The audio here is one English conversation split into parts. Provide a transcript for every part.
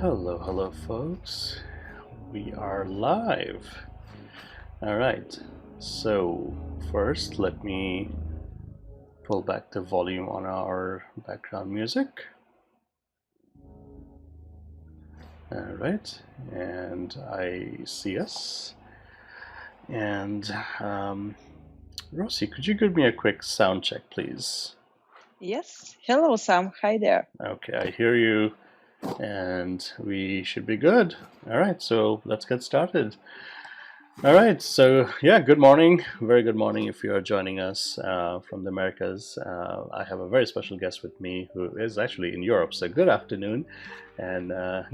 Hello, hello, folks. We are live. All right. So, first, let me pull back the volume on our background music. All right. And I see us. And Rossi, could you give me a quick sound check, please? Yes. Hello, Sam. Hi there. Okay, I hear you. And we should be good. All right. So, let's get started. All right, so yeah, good morning, very good morning if you are joining us from the Americas. I have a very special guest with me who is actually in Europe, so good afternoon and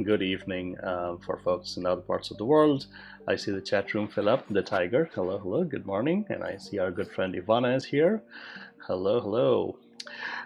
good evening for folks in other parts of the world. I see the chat room fill up, the tiger, hello, hello, good morning, and I see our good friend Ivana is here. Hello, hello.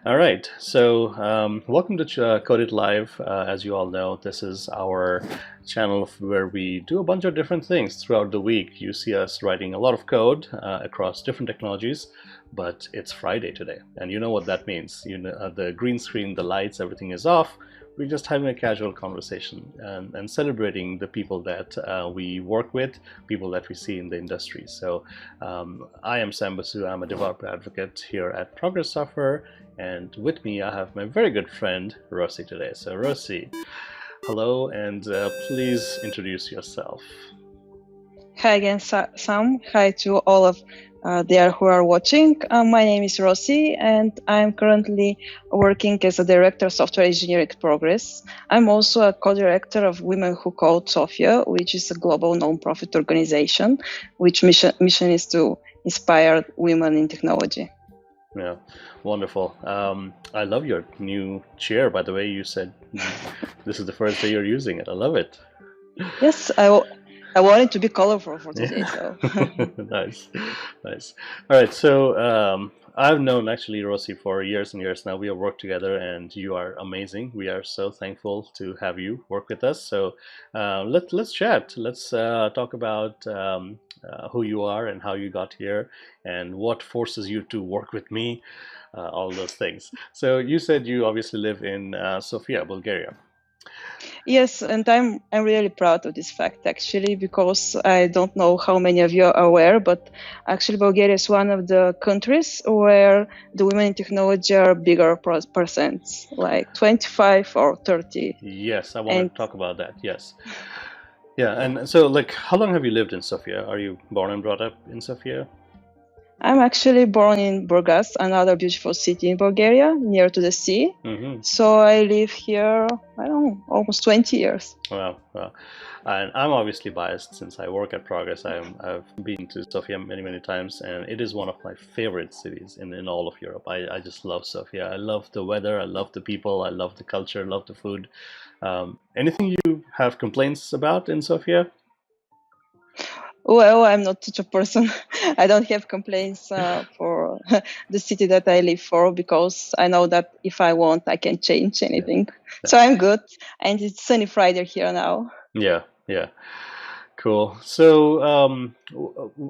All right, so welcome to Code It Live. As you all know, this is our channel where we do a bunch of different things throughout the week. You see us writing a lot of code across different technologies, but it's Friday today, and you know what that means. You know, the green screen, the lights, everything is off. We're just having a casual conversation and celebrating the people that we work with, people that we see in the industry. So I am Sam Basu. I'm a developer advocate here at Progress Software. And with me, I have my very good friend, Rossi, today. So Rossi, hello, and please introduce yourself. Hi again, Sam. Hi to all of there who are watching. My name is Rossi, and I'm currently working as a director of software engineering at Progress. I'm also a co-director of Women Who Code Sofia, which is a global non-profit organization, which mission is to inspire women in technology. Yeah, wonderful. I love your new chair, by the way. You said this is the first day you're using it. I love it. Yes, I want it to be colorful for today. So Nice, nice. All right, so I've known actually Rossi for years and years now. We have worked together, and you are amazing. We are so thankful to have you work with us. So let's chat. Let's talk about who you are and how you got here, and what forces you to work with me. All those things. So you said you obviously live in Sofia, Bulgaria. yes, and I'm really proud of this fact actually, because I don't know how many of you are aware, but actually Bulgaria is one of the countries where the women in technology are bigger percents, like 25 or 30. Yes, I want to talk about that. Yes. Yeah, and so like, how long have you lived in Sofia? Are you born and brought up in Sofia? I'm actually born in Burgas, another beautiful city in Bulgaria, near to the sea. Mm-hmm. So I live here, I don't know, almost 20 years. Wow, wow. And I'm obviously biased since I work at Progress. I've been to Sofia many, many times, and it is one of my favorite cities in all of Europe. I just love Sofia. I love the weather, I love the people, I love the culture, I love the food. Anything you have complaints about in Sofia? Well, I'm not such a person. I don't have complaints for the city that I live for, because I know that if I want, I can change anything. Yeah. So I'm good. And it's sunny Friday here now. Yeah, yeah. Cool. So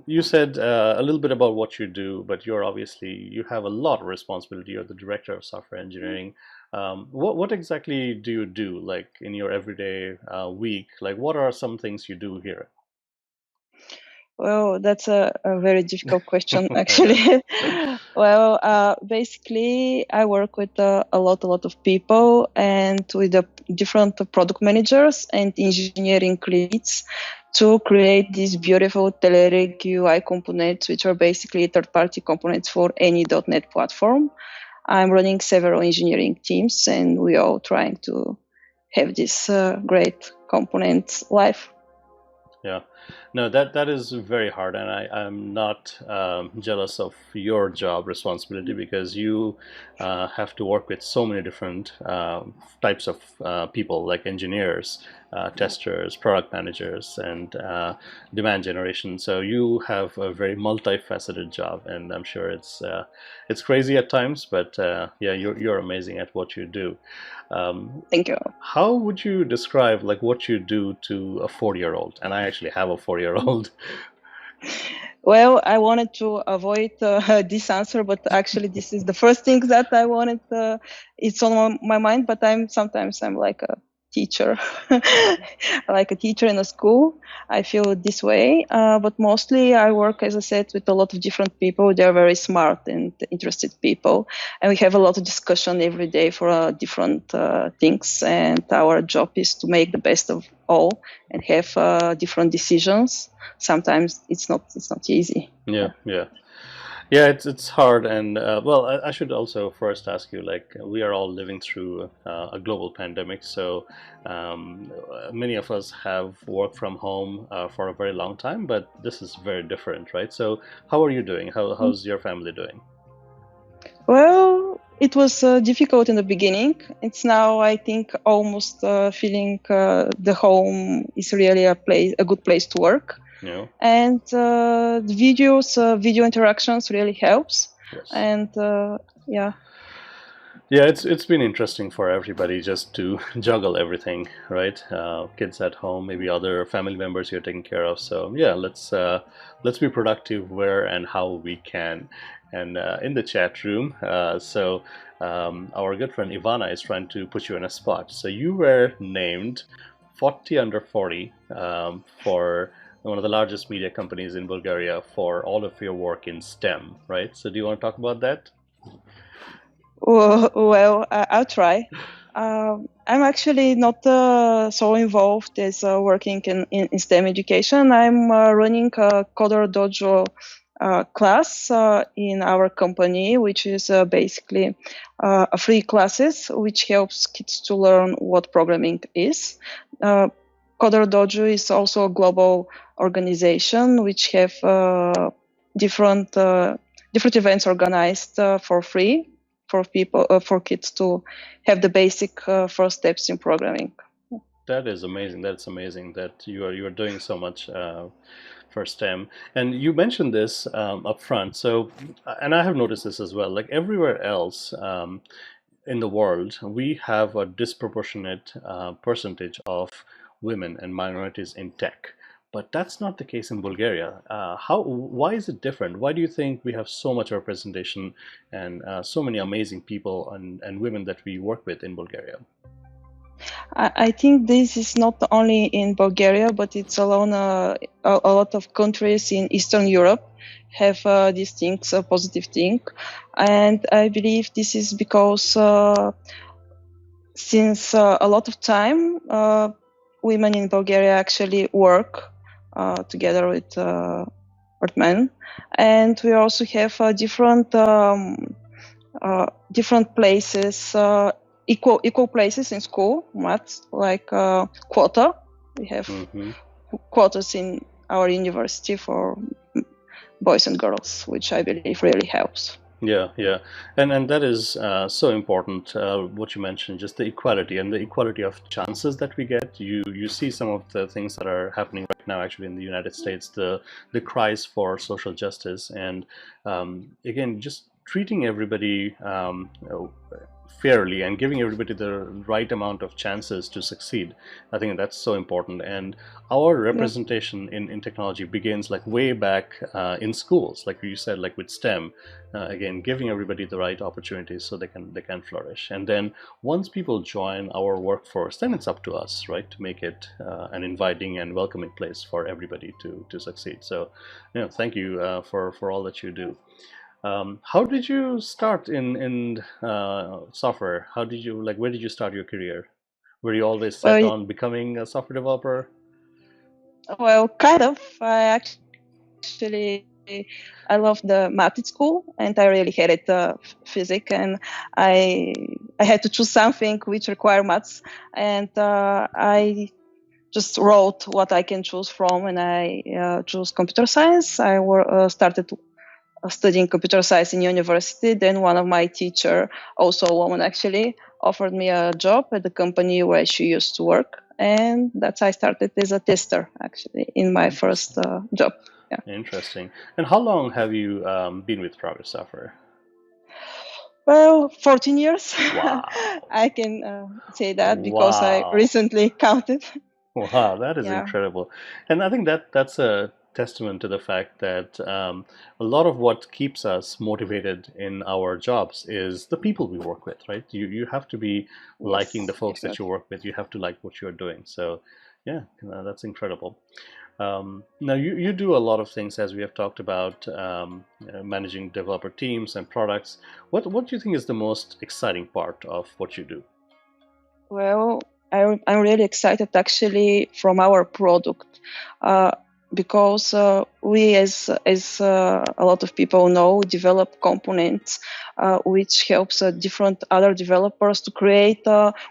you said a little bit about what you do, but you have a lot of responsibility. You're the director of software engineering. What exactly do you do, like in your everyday week? Like, what are some things you do here? Well, that's a very difficult question, actually. Well, basically, I work with a lot of people, and with the different product managers and engineering leads to create these beautiful Telerik UI components, which are basically third-party components for any .NET platform. I'm running several engineering teams, and we are all trying to have this great components live. Yeah, no, that is very hard, and I'm not jealous of your job responsibility, because you have to work with so many different types of people, like engineers, testers, product managers, and demand generation. So you have a very multifaceted job, and I'm sure it's crazy at times, but yeah, you're amazing at what you do. Thank you. How would you describe like what you do to a 40-year-old? And I actually have a 40-year-old. Well, I wanted to avoid this answer, but actually this is the first thing that I wanted. It's on my mind, but sometimes I'm like a teacher, like a teacher in a school. I feel this way, but mostly I work, as I said, with a lot of different people. They're very smart and interested people, and we have a lot of discussion every day for different things. And our job is to make the best of all and have different decisions. Sometimes it's not easy. Yeah, yeah. Yeah, it's hard, and well, I should also first ask you, like, we are all living through a global pandemic, so many of us have worked from home for a very long time, but this is very different, right? So, how are you doing? How's your family doing? Well, it was difficult in the beginning. It's now, I think, almost feeling the home is really a good place to work. Yeah. And the video interactions really helps. Yes. And yeah. Yeah, it's been interesting for everybody just to juggle everything, right? Kids at home, maybe other family members you're taking care of. So yeah, let's be productive where and how we can. And in the chat room, our good friend Ivana is trying to put you in a spot. So you were named 40 under 40 for one of the largest media companies in Bulgaria for all of your work in STEM, right? So do you want to talk about that? Well, I'll try. I'm actually not so involved as working in STEM education. I'm running a Coder Dojo class in our company, which is basically a free classes, which helps kids to learn what programming is. Coder Dojo is also a global organization which have different events organized for free for people, for kids to have the basic first steps in programming. That is amazing. That's amazing that you are doing so much for STEM. And you mentioned this up front. So, and I have noticed this as well. Like everywhere else in the world, we have a disproportionate percentage of women and minorities in tech. But that's not the case in Bulgaria. Why is it different? Why do you think we have so much representation and so many amazing people and women that we work with in Bulgaria? I think this is not only in Bulgaria, but it's alone. A lot of countries in Eastern Europe have these things, a positive thing, and I believe this is because since a lot of time, women in Bulgaria actually work together with men, and we also have different places, equal places in school, maths, like quota. We have quotas in our university for boys and girls, which I believe really helps. Yeah, yeah, and that is so important. What you mentioned, just the equality and the equality of chances that we get. You see some of the things that are happening right now, actually in the United States, the cries for social justice, and again, just treating everybody fairly and giving everybody the right amount of chances to succeed. I think that's so important. And our representation in technology begins like way back in schools, like you said, like with STEM. Again, giving everybody the right opportunities so they can flourish. And then once people join our workforce, then it's up to us, right, to make it an inviting and welcoming place for everybody to succeed. So, thank you for all that you do. How did you start in software? Where did you start your career? Were you always set on becoming a software developer? Well, kind of. I love the math at school, and I really hated physics, and I had to choose something which required maths, and I just wrote what I can choose from, and I chose computer science. I started studying computer science in university. Then one of my teacher, also a woman actually, offered me a job at the company where she used to work, and that's how I started as a tester actually in my first job. Yeah. Interesting. And how long have you been with Progress Software? Well, 14 years. Wow. I can say that because I recently counted. Wow, that is incredible. And I think that's a testament to the fact that a lot of what keeps us motivated in our jobs is the people we work with, right? You have to be liking the Yes, folks that you exactly. work with. You have to like what you're doing. So, yeah, that's incredible. Now, you do a lot of things, as we have talked about, managing developer teams and products. What do you think is the most exciting part of what you do? Well, I'm really excited actually from our product, uh, because we, as a lot of people know, develop components which helps different other developers to create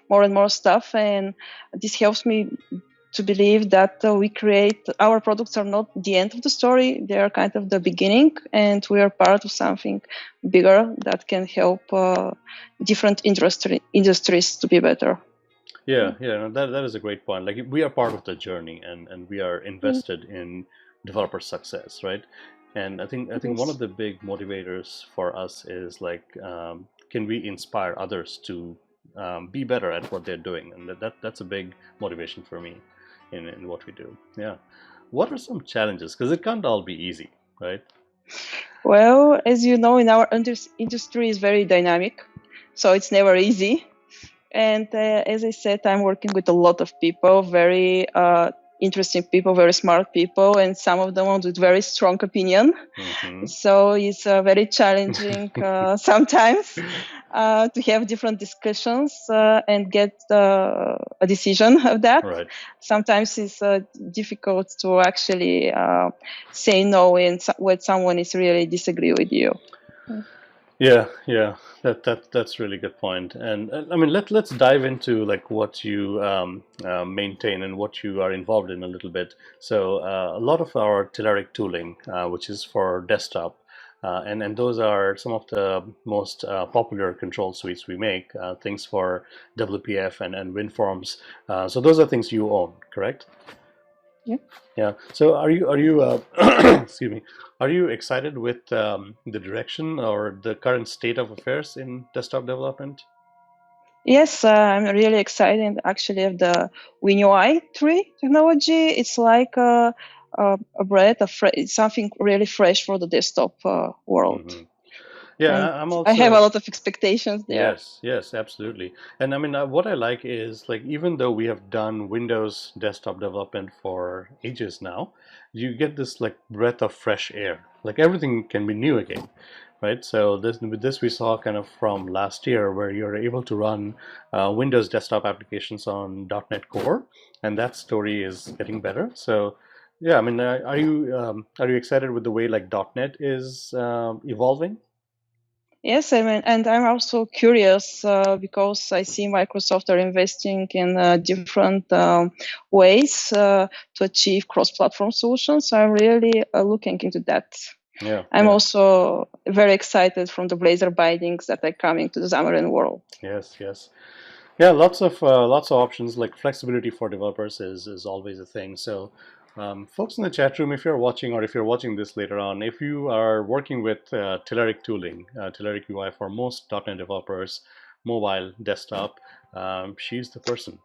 more and more stuff, and this helps me to believe that we create our products are not the end of the story; they are kind of the beginning, and we are part of something bigger that can help different industries to be better. Yeah, yeah, no, that is a great point. Like we are part of the journey, and we are invested in developer success, right? And I think one of Yes. the big motivators for us is like, can we inspire others to be better at what they're doing, and that's a big motivation for me in what we do. Yeah. What are some challenges? Because it can't all be easy, right? Well, as you know, in our industry is very dynamic, so it's never easy. And as I said, I'm working with a lot of people, very interesting people, very smart people, and some of them with very strong opinion. Hmm. So it's very challenging sometimes to have different discussions and get a decision of that. Right. Sometimes it's difficult to actually say no when someone is really disagree with you. Yeah, yeah, that's really good point. And I mean, let's dive into like what you maintain and what you are involved in a little bit. So a lot of our Telerik tooling, which is for desktop, and those are some of the most popular control suites we make. Things for WPF and WinForms. So those are things you own, correct? Yeah. Yeah. So are you excuse me, are you excited with the direction or the current state of affairs in desktop development? Yes, I'm really excited actually of the WinUI 3 technology. It's like a breath of something really fresh for the desktop world. Hmm. Yeah, And I'm I have a also. lot of expectations there. Yes, yes, absolutely. And I mean, what I like is like even though we have done Windows desktop development for ages now, you get this like breath of fresh air. Like everything can be new again, right? So this we saw kind of from last year, where you're able to run Windows desktop applications on .NET Core, and that story is getting better. So yeah, I mean, are you excited with the way like .NET is evolving? Yes, I mean, and I'm also curious because I see Microsoft are investing in different ways to achieve cross-platform solutions. So I'm really looking into that. Yeah, I'm yeah. also very excited from the Blazor bindings that are coming to the Xamarin world. Yes, yes. Yeah, lots of options. Like flexibility for developers is always a thing. So, folks in the chat room, if you're watching or if you're watching this later on, if you are working with Telerik tooling, Telerik UI for most .NET developers, mobile, desktop, she's the person.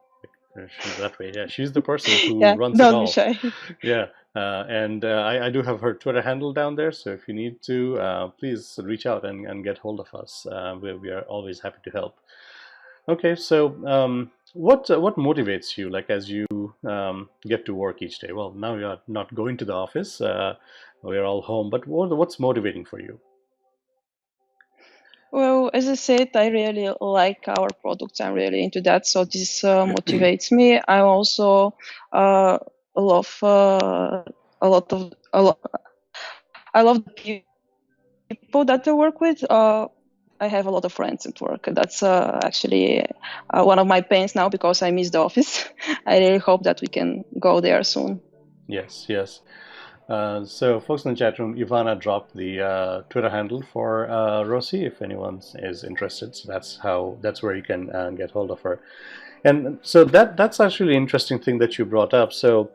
She's that way. Yeah, she's the person who Yeah, runs it don't be all. shy. Yeah, and I do have her Twitter handle down there. So if you need to, please reach out and get hold of us. We are always happy to help. Okay, so what motivates you, like as you get to work each day? Well, now you're not going to the office. We're all home, but what's motivating for you? Well, as I said, I really like our products. I'm really into that, so this motivates me. I also love a lot of a lot. I love the people that I work with. I have a lot of friends at work. That's actually one of my pains now because I miss the office. I really hope that we can go there soon. Yes, yes. So, folks in the chat room, Ivana dropped the Twitter handle for Rossi if anyone is interested. So that's where you can get hold of her. And so that's actually an interesting thing that you brought up. So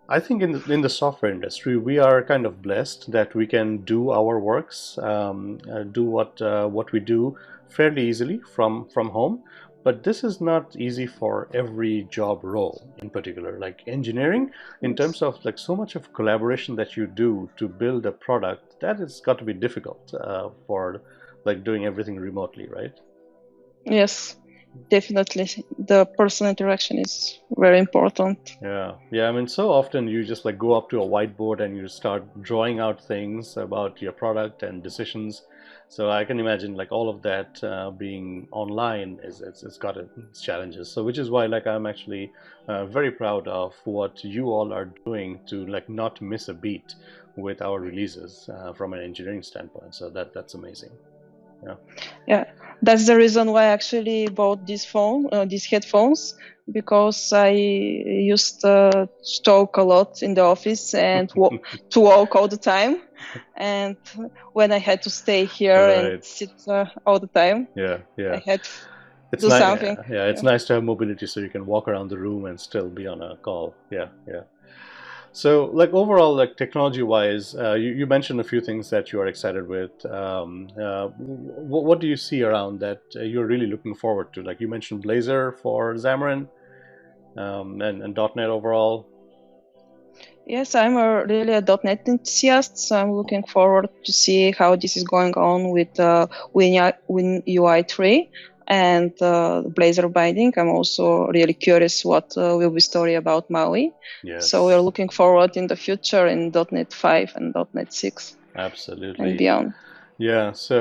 I think in the software industry, we are kind of blessed that we can do our works, do what we do fairly easily from home. but this is not easy for every job role in particular. Like engineering, in terms of like so much of collaboration that you do to build a product, that has got to be difficult for like doing everything remotely, right? Yes, definitely. The personal interaction is very important. Yeah. I mean, so often you just like go up to a whiteboard and you start drawing out things about your product and decisions. So I can imagine like all of that being online is it's got its challenges. So which is why like I'm actually very proud of what you all are doing to like not miss a beat with our releases from an engineering standpoint. So that's amazing. Yeah, that's the reason why I actually bought these headphones, because I used to talk a lot in the office and to walk all the time. And when I had to stay here and Right. sit all the time, Yeah. I had to It's do nice. something. Yeah, it's Yeah. nice to have mobility so you can walk around the room and still be on a call. Yeah. So, like overall, like technology-wise, you mentioned a few things that you are excited with. What do you see around that you're really looking forward to? Like you mentioned Blazor for Xamarin, and .NET overall. Yes, I'm really a .NET enthusiast, so I'm looking forward to see how this is going on with WinUI 3 and Blazor binding. I'm also really curious what will be story about Maui. So we're Yes, looking forward in the future in .NET 5 and .NET 6 and absolutely. beyond. Yeah, so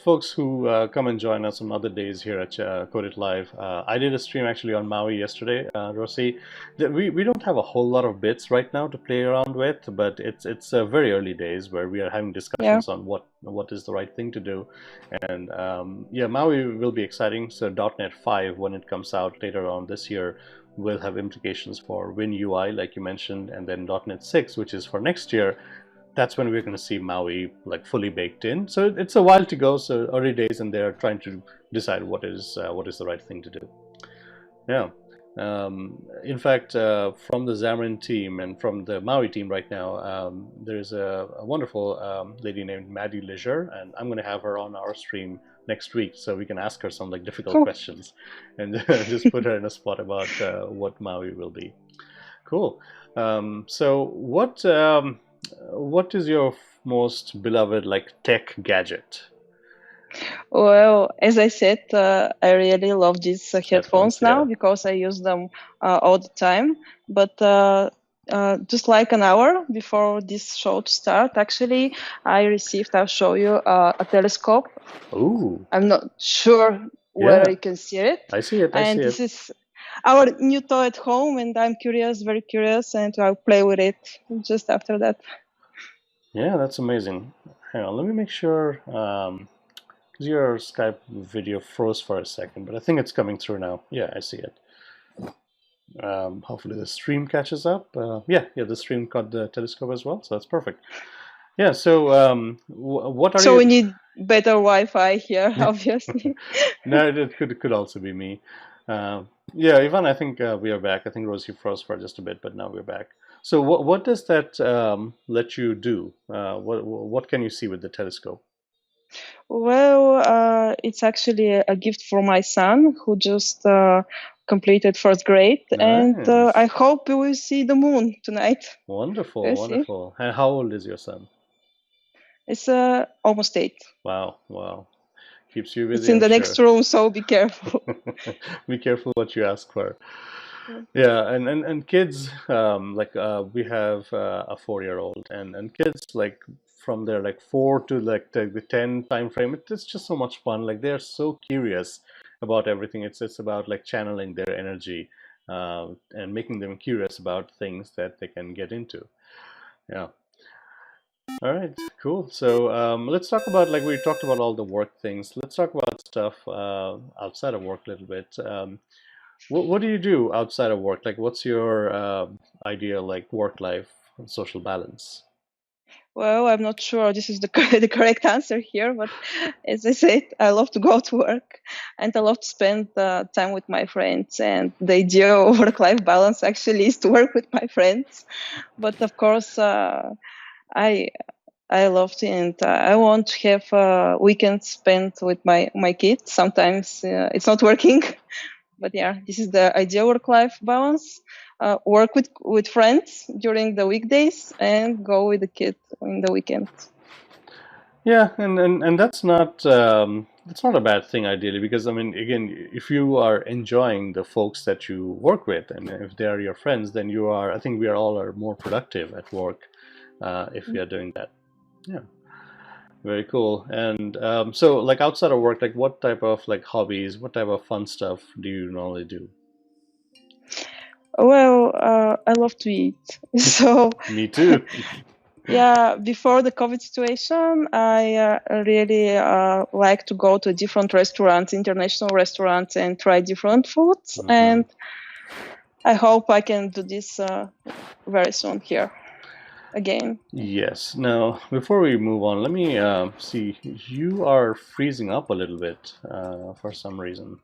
folks who come and join us on other days here at Code It Live, I did a stream actually on Maui yesterday, Rossi. We don't have a whole lot of bits right now to play around with, but it's very early days where we are having Yeah. discussions on what is the right thing to do, and yeah, Maui will be exciting. So .NET 5, when it comes out later on this year, will have implications for WinUI, like you mentioned, and then .NET 6, which is for next year. That's when we're going to see Maui like fully baked in. So it's a while to go. So early days, and they're trying to decide what is the right thing to do. Yeah. In fact, from the Xamarin team and from the Maui team right now, there's a wonderful lady named Maddie Leisure, and I'm going to have her on our stream next week, so we can ask her some like difficult Cool. questions and just put her in a spot about what Maui will be. Cool. So what is your most beloved like tech gadget? Well, as I said, I really love these Headphones, headphones now yeah. because I use them all the time. But just like an hour before this show to start, actually, I'll show you a telescope. Ooh, I'm not sure whether yeah. you can see it. I see it. I And see this it. is our new toy at home, and I'm curious, very curious, and I'll play with it just after that. Yeah, that's amazing. Hang on, let me make sure. Because your Skype video froze for a second, but I think it's coming through now. Yeah, I see it. Hopefully the stream catches up. Yeah, the stream caught the telescope as well, so that's perfect. Yeah. So, what are So we you? need better Wi-Fi here, obviously. No, it could also be me. Yeah, Ivan, I think we are back. I think Rosie froze for just a bit, but now we're back. So what does that let you do? What can you see with the telescope? Well, it's actually a gift for my son who just completed first grade, and I Nice. hope we will see the moon tonight. Wonderful, We'll see. wonderful. And how old is your son? It's almost 8. Wow. Keeps you It's busy, in I'm the next sure. room, so be careful. Be careful what you ask for. Yeah, and kids, like we have a 4-year-old, and kids like from their like 4 to like the 10 time frame, it's just so much fun. Like they're so curious about everything. It's about like channeling their energy and making them curious about things that they can get into. Yeah. All right, cool. So let's talk about like we talked about all the work things. Let's talk about stuff outside of work a little bit. What do you do outside of work? Like, what's your ideal like work life and social balance? Well, I'm not sure this is the the correct answer here, but as I said, I love to go to work and I love to spend time with my friends. And the ideal work-life balance actually is to work with my friends. But of course, I I love it, and I want to have a weekend spent with my kids. Sometimes it's not working, but yeah, this is the ideal work-life balance. Work with friends during the weekdays and go with the kid in the weekend. Yeah, and that's not a bad thing ideally, because I mean, again, if you are enjoying the folks that you work with and if they are your friends, then you are, I think we are all are more productive at work if we are doing that. Yeah, very cool. And so like outside of work, like what type of like hobbies, what type of fun stuff do you normally do? Well, I love to eat, so Me too. yeah. Before the COVID situation, I really like to go to different restaurants, international restaurants, and try different foods. Hmm. And I hope I can do this very soon here again. Yes. Now, before we move on, let me see. You are freezing up a little bit for some reason.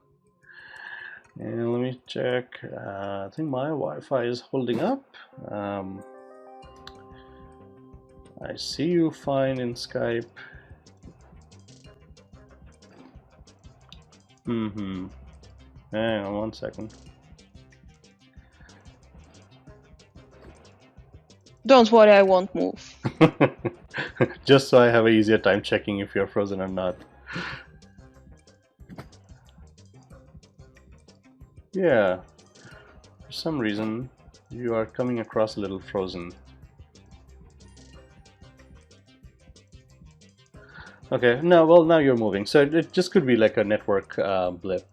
And let me check. I think my Wi-Fi is holding up. Um, I see you fine in Skype. Mm-hmm. Hang on one second. Don't worry, I won't move. Just so I have an easier time checking if you're frozen or not. Yeah, for some reason you are coming across a little frozen. Okay, no, well now you're moving, so it just could be like a network blip.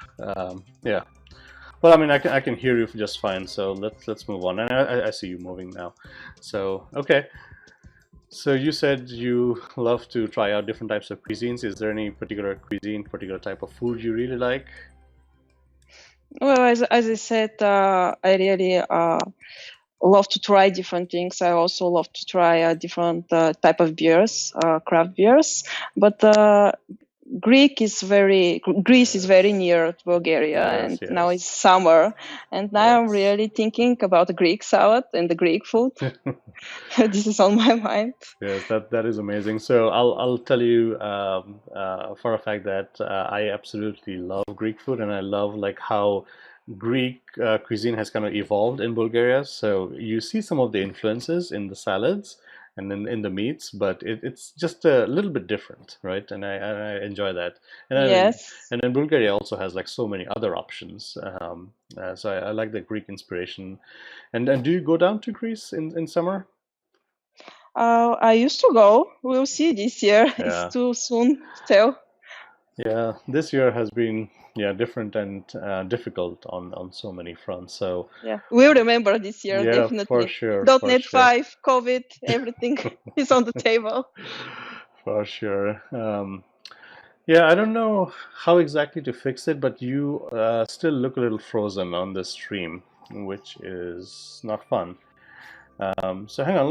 Yeah. Well, I mean, I can hear you just fine. So let's move on. And I see you moving now. So okay. So you said you love to try out different types of cuisines. Is there any particular cuisine, particular type of food you really like? Well, as I said, I really love to try different things. I also love to try different type of beers, craft beers. But Greece is very near to Bulgaria, Yes, and now it's yes, summer. And now I'm yes. really thinking about the Greek salad and the Greek food. This is on my mind. Yes, that is amazing. So I'll tell you for a fact that I absolutely love Greek food, and I love like how Greek cuisine has kind of evolved in Bulgaria. So you see some of the influences in the salads and in the meats, but it's just a little bit different, right? And I enjoy that. And I mean, Yes. and then Bulgaria also has like so many other options. So I like the Greek inspiration. And do you go down to Greece in summer? I used to go. We'll see this year. It's Yeah. too soon to tell. Yeah, this year has been different and difficult on so many fronts. So Yeah, we'll remember this year, yeah, for definitely. sure, for .NET sure, 5, COVID, everything is on the table. for sure. Yeah, I don't know how exactly to fix it, but you still look a little frozen on the stream, which is not fun. So hang on,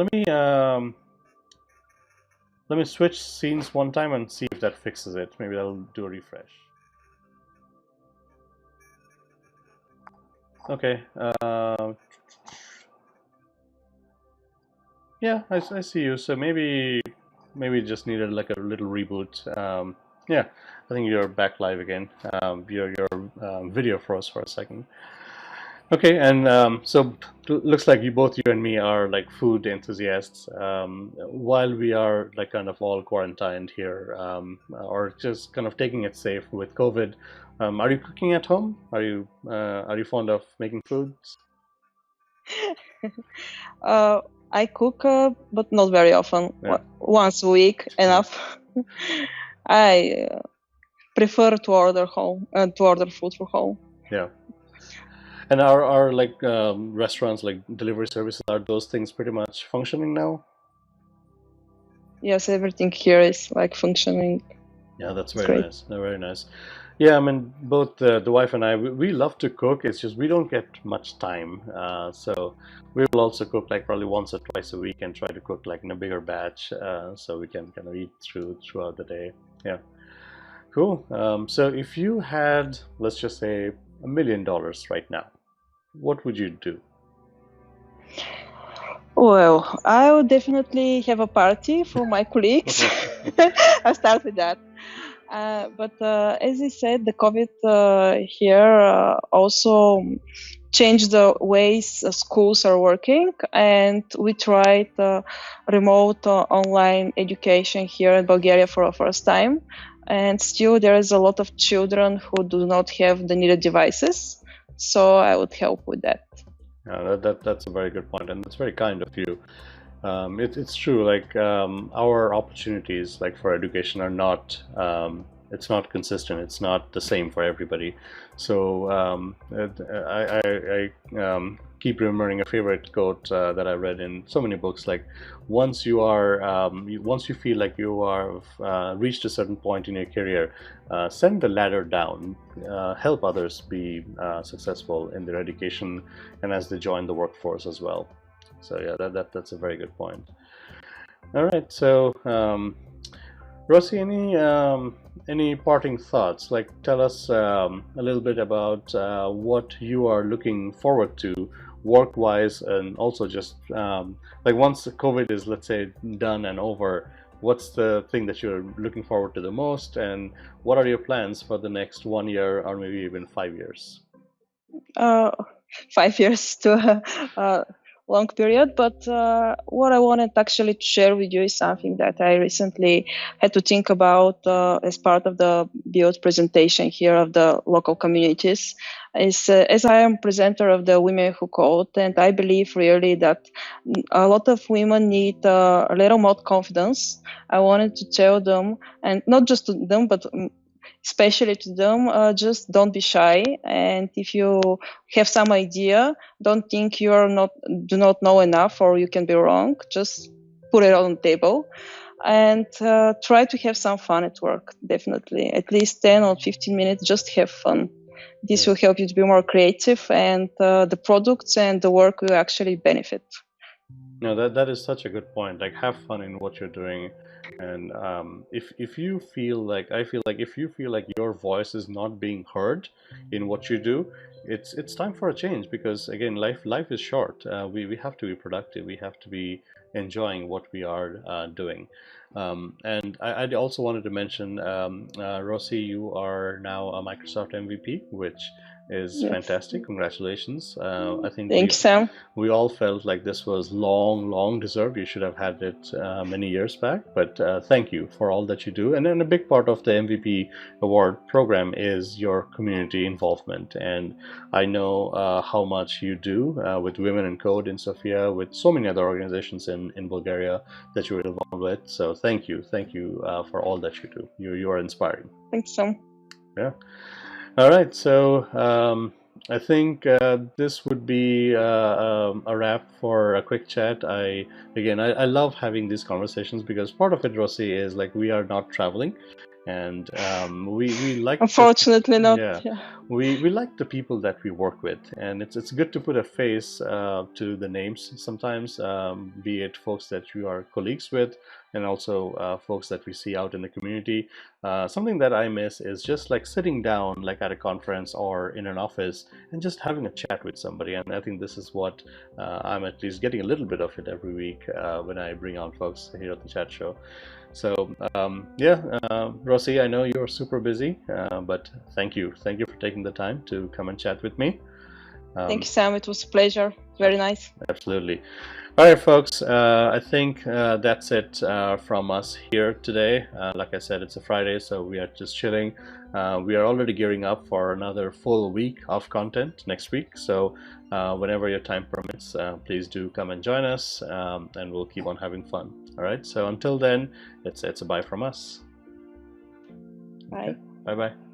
let me switch scenes one time and see if that fixes it. Maybe that'll do a refresh. Okay. Yeah, I see you. So maybe it just needed like a little reboot. Yeah, I think you're back live again. Your video froze for a second. Okay, and so looks like you and me are like food enthusiasts. While we are like kind of all quarantined here, or just kind of taking it safe with COVID, are you cooking at home? Are you fond of making foods? Uh, I cook, but not very often. Yeah. Once a week, enough. I prefer to order to order food for home. Yeah. And are like restaurants, like delivery services, are those things pretty much functioning now? Yes, everything here is like functioning. Yeah, that's It's very great. nice. Very nice. Yeah, I mean, both the wife and I, we love to cook. It's just we don't get much time. So we will also cook like probably once or twice a week and try to cook like in a bigger batch, so we can kind of eat throughout the day. Yeah, cool. So if you had, let's just say, $1 million right now, what would you do? Well, I will definitely have a party for my colleagues. I'll start with that. But as I said, the COVID here also changed the ways schools are working, and we tried remote online education here in Bulgaria for the first time. And still, there is a lot of children who do not have the needed devices. So I would help with that. Yeah, that's a very good point, and that's very kind of you. It's true. Like our opportunities, like for education, are not. It's not consistent. It's not the same for everybody. So I keep remembering a favorite quote that I read in so many books. Like once you are, once you feel like you are reached a certain point in your career, send the ladder down. Help others be successful in their education and as they join the workforce as well. So yeah, that's a very good point. All right, so Rossi, any parting thoughts? Like, tell us a little bit about what you are looking forward to work-wise, and also just like once the COVID is, let's say, done and over, what's the thing that you're looking forward to the most, and what are your plans for the next 1 year or maybe even 5 years? Uh, 5 years to a long period. But what I wanted actually to share with you is something that I recently had to think about as part of the build presentation here of the local communities. Is as I am presenter of the Women Who Code, and I believe really that a lot of women need a little more confidence. I wanted to tell them, and not just to them, but especially to them, just don't be shy. And if you have some idea, don't think you are not do not know enough or you can be wrong. Just put it on the table and try to have some fun at work. Definitely, at least 10 or 15 minutes. Just have fun. This will help you to be more creative, and the products and the work will actually benefit. No, that is such a good point. Like, have fun in what you're doing, and if you feel like I feel like if you feel like your voice is not being heard in what you do, it's time for a change because again, life is short. We have to be productive. We have to be enjoying what we are doing. And I also wanted to mention, Rossi, you are now a Microsoft MVP, which is Yes. fantastic. Congratulations. I think Thanks, Sam. we all felt like this was long deserved. You should have had it many years back. But thank you for all that you do. And then a big part of the MVP award program is your community involvement. And I know how much you do with Women in Code in Sofia, with so many other organizations in Bulgaria that you're involved with. So thank you for all that you do. You are inspiring. Thanks, Sam. Yeah. All right, so I think this would be a wrap for a quick chat. I love having these conversations because part of it, Rossi, is like we are not traveling, and we like Unfortunately, not. yeah, Yeah. we like the people that we work with, and it's good to put a face to the names sometimes, be it folks that you are colleagues with, and also folks that we see out in the community. Something that I miss is just like sitting down, like at a conference or in an office, and just having a chat with somebody. And I think this is what I'm at least getting a little bit of it every week when I bring on folks here at the chat show. So yeah, Rossi, I know you're super busy, but thank you for taking the time to come and chat with me. Thank you, Sam. It was a pleasure. Very nice. Absolutely. All right, folks, I think that's it from us here today. Like I said, it's a Friday, so we are just chilling. We are already gearing up for another full week of content next week. So whenever your time permits, please do come and join us, and we'll keep on having fun. All right, so until then, it's a bye from us. Bye. Okay. Bye-bye.